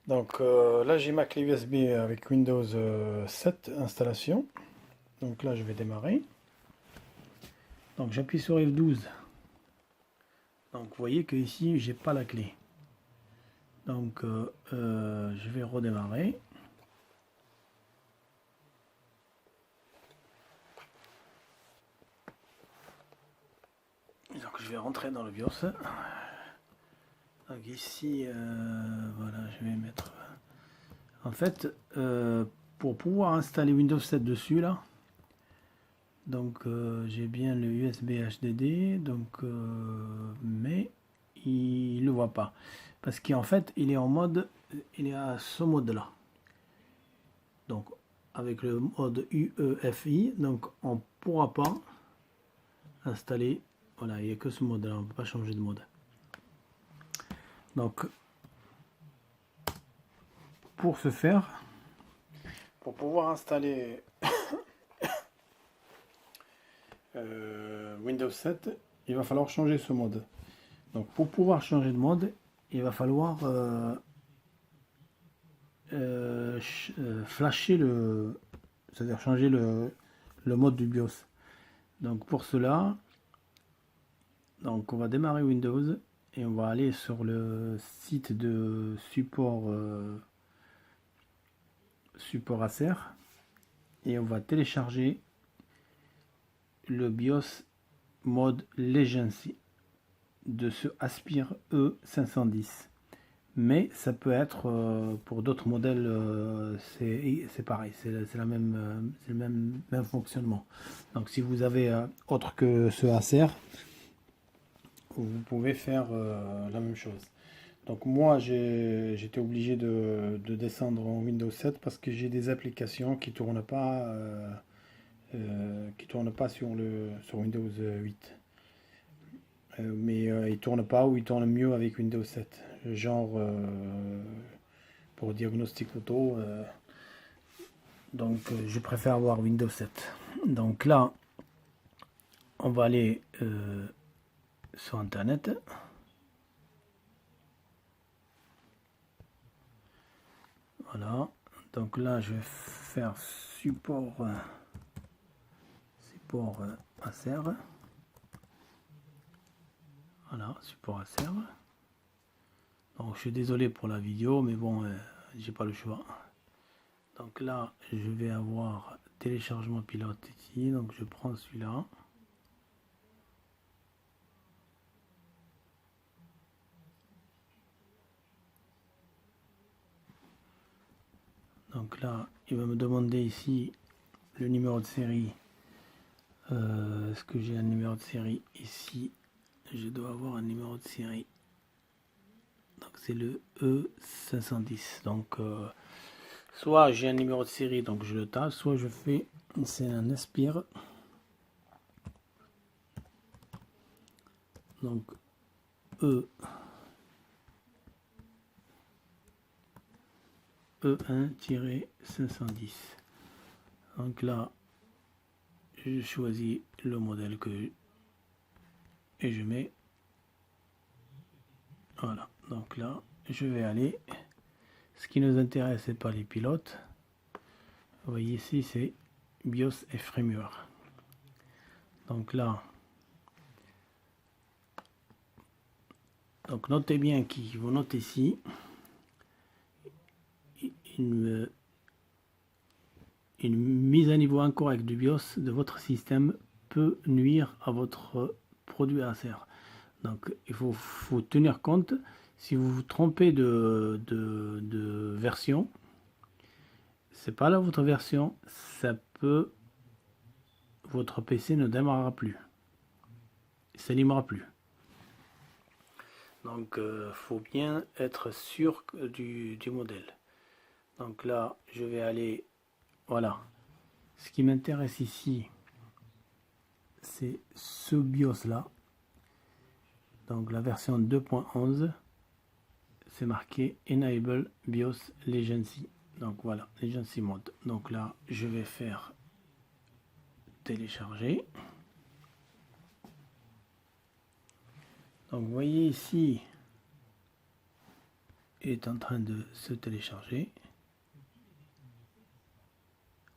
Donc là j'ai ma clé USB avec Windows 7 installation. Donc là je vais démarrer. Donc j'appuie sur F12. Donc vous voyez que ici j'ai pas la clé. Donc je vais redémarrer. Donc je vais rentrer dans le BIOS. Donc ici voilà, je vais mettre. En fait, pour pouvoir installer Windows 7 dessus là, donc j'ai bien le USB HDD, donc mais il ne le voit pas parce qu'en fait il est en mode, il est à ce mode là. Donc avec le mode UEFI, donc on pourra pas installer. Voilà, il n'y a que ce mode là, on ne peut pas changer de mode. Donc pour ce faire, pour pouvoir installer Windows 7, il va falloir changer ce mode. Donc pour pouvoir changer de mode, il va falloir flasher le, c'est-à-dire changer le mode du BIOS. Donc pour cela, donc on va démarrer Windows et on va aller sur le site de support Acer et on va télécharger le BIOS mode Legacy de ce Aspire E510. Mais ça peut être pour d'autres modèles, c'est pareil, c'est le même fonctionnement. Donc si vous avez autre que ce Acer, vous pouvez faire la même chose. Donc moi j'étais obligé de descendre en Windows 7 parce que j'ai des applications qui tournent pas sur Windows 8. Mais ils tournent pas ou ils tournent mieux avec Windows 7. Genre pour diagnostic auto. Donc je préfère avoir Windows 7. Donc là, on va aller sur Internet. Voilà. Donc là, je vais faire support Acer. Voilà, support Acer. Donc je suis désolé pour la vidéo, mais bon, j'ai pas le choix. Donc là, je vais avoir téléchargement pilote ici. Donc je prends celui-là. Donc là, il va me demander ici le numéro de série. Est-ce que j'ai un numéro de série ici? Je dois avoir un numéro de série. Donc c'est le E510. Donc soit j'ai un numéro de série, donc je le tape, soit je fais, c'est un Aspire. Donc E1-510. Donc là, je choisis le modèle et je mets, voilà. Donc là, je vais aller. Ce qui nous intéresse, c'est pas les pilotes. Vous voyez ici, c'est BIOS et firmware. Donc là, donc notez bien qu'il vous notez ici une mise à niveau incorrecte du BIOS de votre système peut nuire à votre produit Acer. Donc il faut tenir compte, si vous vous trompez de version, c'est pas là votre version, ça peut, votre PC ne démarrera plus, il s'allumera plus. Donc faut bien être sûr du modèle. Donc là, je vais aller, voilà. Ce qui m'intéresse ici, c'est ce BIOS là. Donc la version 2.11, c'est marqué Enable BIOS Legacy. Donc voilà, Legacy Mode. Donc là, je vais faire télécharger. Donc vous voyez ici, est en train de se télécharger.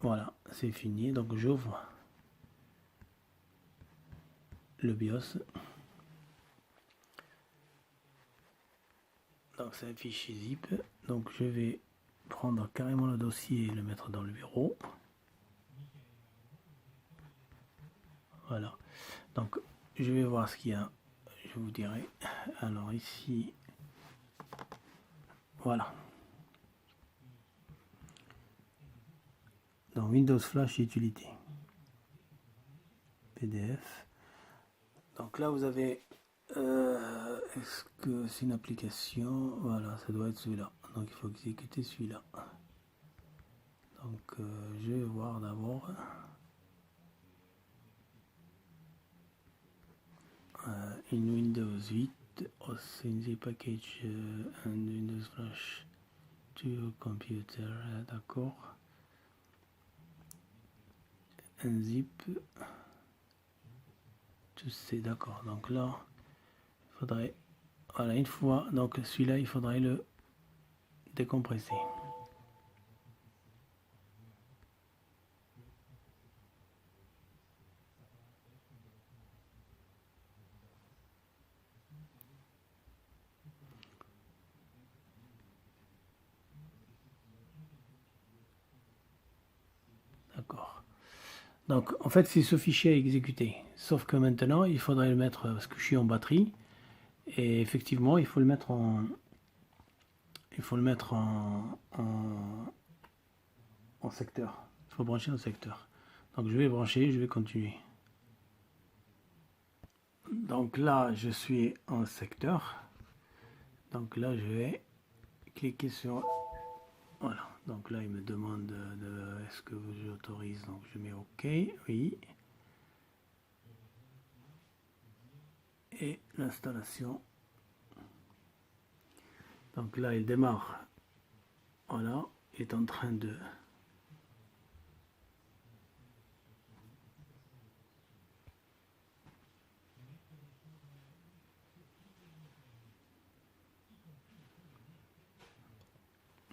Voilà, c'est fini. Donc j'ouvre le BIOS. Donc c'est un fichier zip. Donc je vais prendre carrément le dossier et le mettre dans le bureau. Voilà. Donc je vais voir ce qu'il y a. Je vous dirai. Alors ici, voilà. Dans Windows Flash Utility. PDF. Donc là vous avez, est-ce que c'est une application? Voilà, ça doit être celui-là. Donc il faut exécuter celui-là. Donc je vais voir d'abord. In Windows 8, in the package and Windows Flash to your computer, d'accord. Unzip. Tout c'est d'accord. Donc là, il faudrait, voilà, une fois, donc celui-là, il faudrait le décompresser. D'accord. Donc en fait, c'est ce fichier à exécuter. Sauf que maintenant, il faudrait le mettre, parce que je suis en batterie, et effectivement, il faut le mettre en, en secteur. Il faut brancher en secteur. Donc je vais brancher, je vais continuer. Donc là, je suis en secteur. Donc là, je vais cliquer sur... Voilà. Donc là, il me demande de est-ce que j'autorise. Donc je mets OK, oui. Et l'installation. Donc là, il démarre. Voilà. Il est en train de...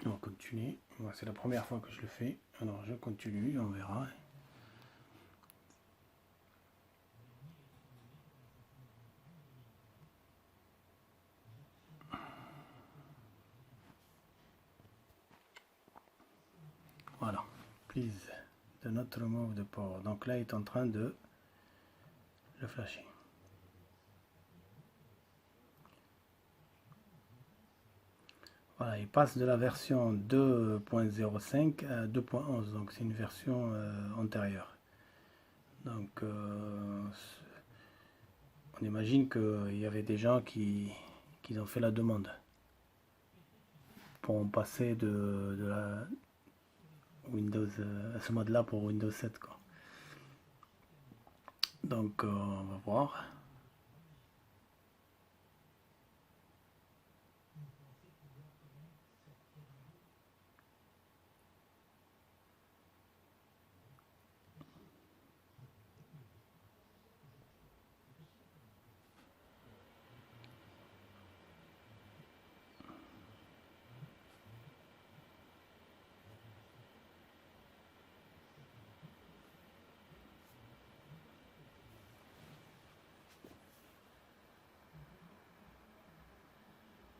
On va continuer. C'est la première fois que je le fais. Alors je continue, on verra. Voilà. Please do not remove the power. Donc là, il est en train de le flasher. Voilà, il passe de la version 2.05 à 2.11, donc c'est une version antérieure. Donc on imagine qu'il y avait des gens qui ont fait la demande pour passer de la Windows à ce mode là pour Windows 7 quoi. Donc on va voir.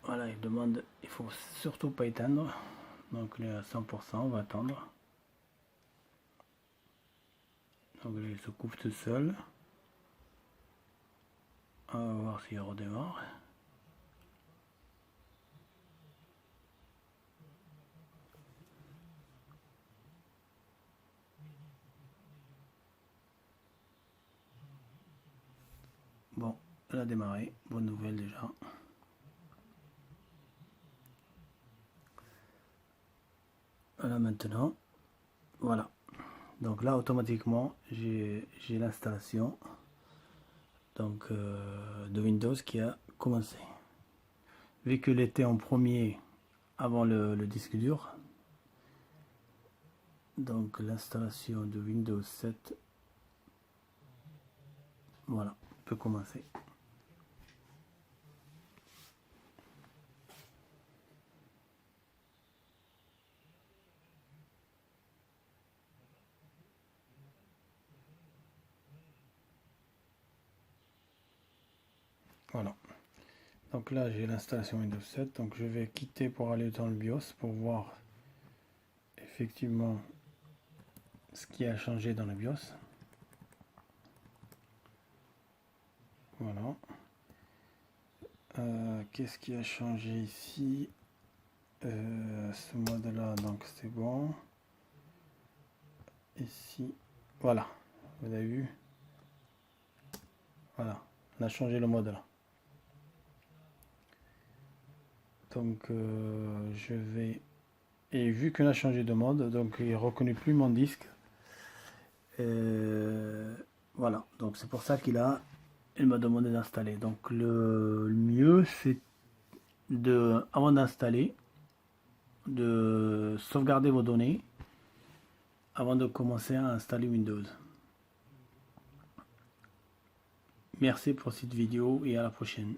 Voilà, il demande, il faut surtout pas éteindre. Donc là à 100%, on va attendre. Donc là, il se couvre tout seul. On va voir s'il redémarre. Bon, elle a démarré, bonne nouvelle déjà. Voilà maintenant, voilà. Donc là automatiquement j'ai l'installation donc de Windows qui a commencé. Vu qu'il était en premier avant le disque dur, donc l'installation de Windows 7, voilà, peut commencer. Voilà. Donc là, j'ai l'installation Windows 7. Donc je vais quitter pour aller dans le BIOS pour voir effectivement ce qui a changé dans le BIOS. Voilà. Qu'est-ce qui a changé ici? Ce mode là, donc c'est bon. Ici, voilà, vous avez vu, voilà, on a changé le mode là. Donc je vais, et vu qu'on a changé de mode, donc il ne reconnaît plus mon disque. Voilà, donc c'est pour ça il m'a demandé d'installer. Donc le mieux c'est avant d'installer, de sauvegarder vos données avant de commencer à installer Windows. Merci pour cette vidéo et à la prochaine.